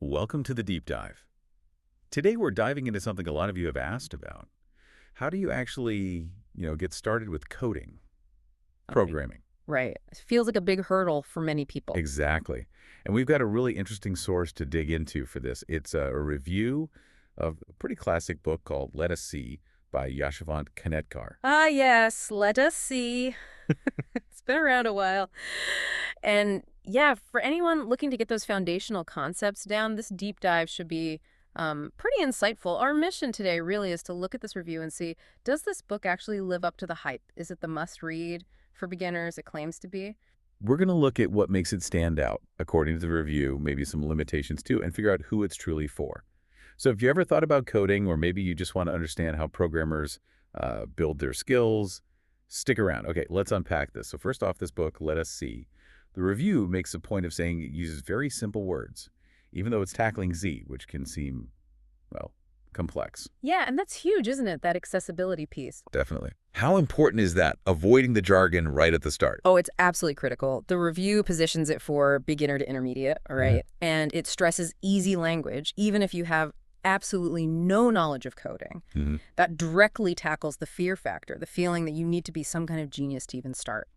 Welcome to the deep dive. Today we're diving into something a lot of you have asked about. How do you actually, get started with coding, Okay. programming? Right. It feels like a big hurdle for many people. Exactly. And we've got a really interesting source to dig into for this. It's a review of a pretty classic book called Let Us See by Yashavant Kanetkar. Ah, yes. Let us see. It's been around a while. And yeah, for anyone looking to get those foundational concepts down, this deep dive should be pretty insightful. Our mission today really is to look at this review and see, does this book actually live up to the hype? Is it the must-read for beginners it claims to be? We're going to look at what makes it stand out, according to the review, maybe some limitations too, and figure out who it's truly for. So if you ever thought about coding, or maybe you just want to understand how programmers build their skills, stick around. Okay, let's unpack this. So first off, this book, Let Us See. The review makes a point of saying it uses very simple words, even though it's tackling Z, which can seem, well, complex. Yeah, and that's huge, isn't it? That accessibility piece. Definitely. How important is that, avoiding the jargon right at the start? Oh, it's absolutely critical. The review positions it for beginner to intermediate, all right? And it stresses easy language, even if you have absolutely no knowledge of coding. Mm-hmm. That directly tackles the fear factor, the feeling that you need to be some kind of genius to even start.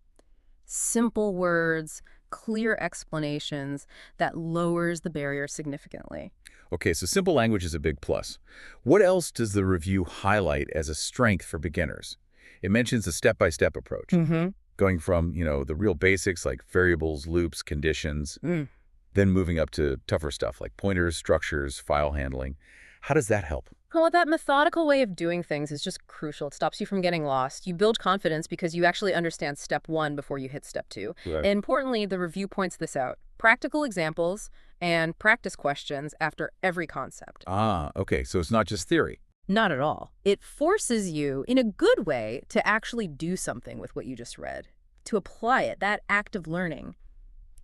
Simple words, clear explanations, that lowers the barrier significantly. Okay, so simple language is a big plus. What else does the review highlight as a strength for beginners? It mentions a step-by-step approach, Mm-hmm. going from, the real basics like variables, loops, conditions, then moving up to tougher stuff like pointers, structures, file handling. How does that help? Well, that methodical way of doing things is just crucial. It stops you from getting lost. You build confidence because you actually understand step one before you hit step two. Right. And importantly, the review points this out. Practical examples and practice questions after every concept. Ah, okay, so it's not just theory. Not at all. It forces you, in a good way, to actually do something with what you just read, to apply it, that act of learning.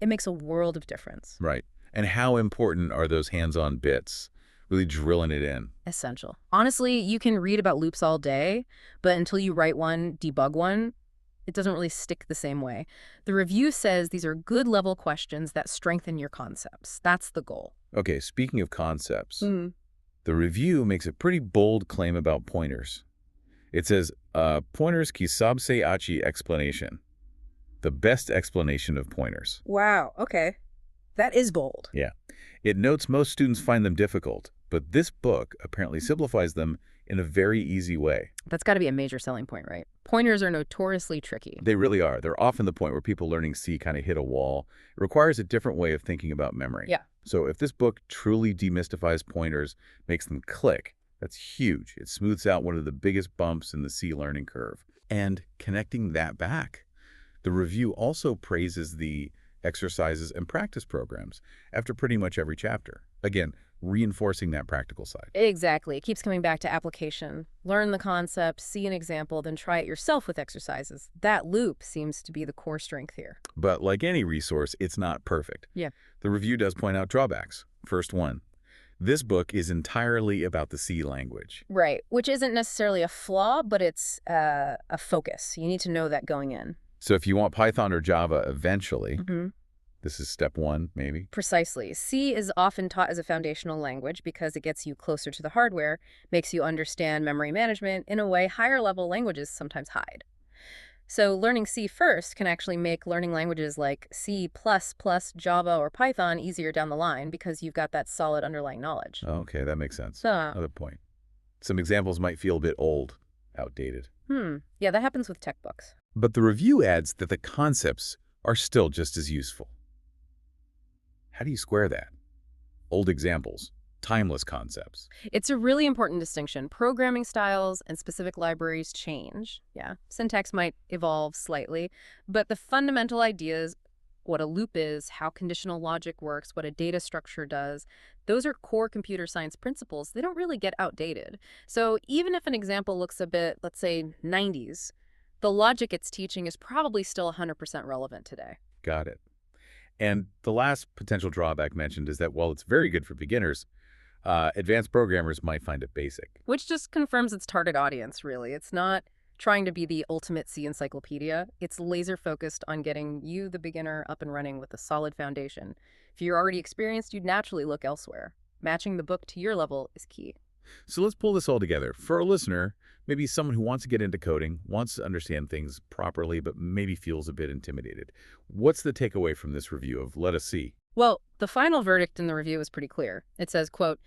It makes a world of difference. Right. And how important are those hands-on bits, really drilling it in? Essential. Honestly, you can read about loops all day, but until you write one, debug one, it doesn't really stick the same way. The review says these are good level questions that strengthen your concepts. That's the goal. Okay, speaking of concepts, the review makes a pretty bold claim about pointers. It says, pointers ki sabse achi explanation. The best explanation of pointers. Wow, okay. That is bold. Yeah. It notes most students find them difficult, but this book apparently simplifies them in a very easy way. That's got to be a major selling point, right? Pointers are notoriously tricky. They really are. They're often the point where people learning C kind of hit a wall. It requires a different way of thinking about memory. Yeah. So if this book truly demystifies pointers, makes them click, that's huge. It smooths out one of the biggest bumps in the C learning curve. And connecting that back, the review also praises the exercises and practice programs after pretty much every chapter. Again, reinforcing that practical side. Exactly. It keeps coming back to application. Learn the concept, see an example, then try it yourself with exercises. That loop seems to be the core strength here. But like any resource, it's not perfect. Yeah. The review does point out drawbacks. First one, this book is entirely about the C language. Right, which isn't necessarily a flaw, but it's a focus. You need to know that going in. So if you want Python or Java eventually, Mm-hmm. this is step one, maybe. Precisely. C is often taught as a foundational language because it gets you closer to the hardware, makes you understand memory management in a way higher-level languages sometimes hide. So learning C first can actually make learning languages like C++, Java, or Python easier down the line because you've got that solid underlying knowledge. Okay, that makes sense. So, Another point. Some examples might feel a bit old, outdated. yeah, that happens with tech books. But the review adds that the concepts are still just as useful. How do you square that? Old examples, timeless concepts. It's a really important distinction. Programming styles and specific libraries change. Yeah, syntax might evolve slightly, but the fundamental ideas, what a loop is, how conditional logic works, what a data structure does, those are core computer science principles. They don't really get outdated. So even if an example looks a bit, let's say, 90s, the logic it's teaching is probably still 100% relevant today. Got it. And the last potential drawback mentioned is that while it's very good for beginners, advanced programmers might find it basic. Which just confirms its target audience, really. It's not trying to be the ultimate C encyclopedia. It's laser focused on getting you, the beginner, up and running with a solid foundation. If you're already experienced, you'd naturally look elsewhere. Matching the book to your level is key. So let's pull this all together. For a listener, maybe someone who wants to get into coding, wants to understand things properly, but maybe feels a bit intimidated. What's the takeaway from this review of Let Us See? Well, the final verdict in the review is pretty clear. It says, quote,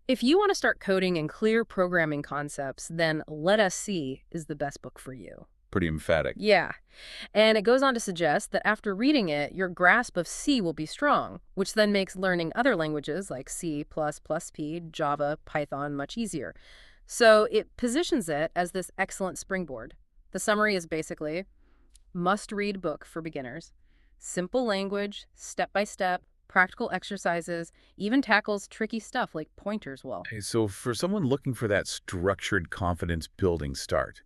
"If you want to start coding in clear programming concepts, then Let Us See is the best book for you." Pretty emphatic. Yeah. And it goes on to suggest that after reading it, your grasp of C will be strong, which then makes learning other languages like C++, P, Java, Python much easier. So it positions it as this excellent springboard. The summary is basically must-read book for beginners. Simple language, step-by-step, practical exercises, even tackles tricky stuff like pointers well. Okay, so for someone looking for that structured confidence-building start,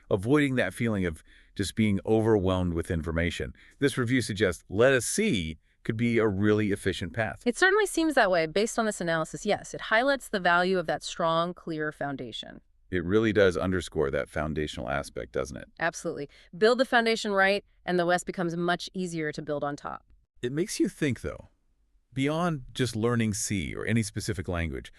avoiding that feeling of just being overwhelmed with information, this review suggests Let Us See could be a really efficient path. It certainly seems that way based on this analysis, yes. It highlights the value of that strong, clear foundation. It really does underscore that foundational aspect, doesn't it? Absolutely. Build the foundation right, and the rest becomes much easier to build on top. It makes you think, though, beyond just learning C or any specific language,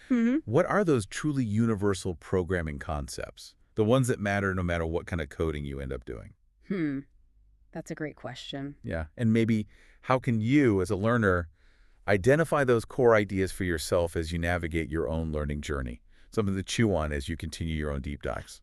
what are those truly universal programming concepts? The ones that matter no matter what kind of coding you end up doing? Hmm. That's a great question. Yeah. And maybe how can you, as a learner, identify those core ideas for yourself as you navigate your own learning journey? Something to chew on as you continue your own deep dives.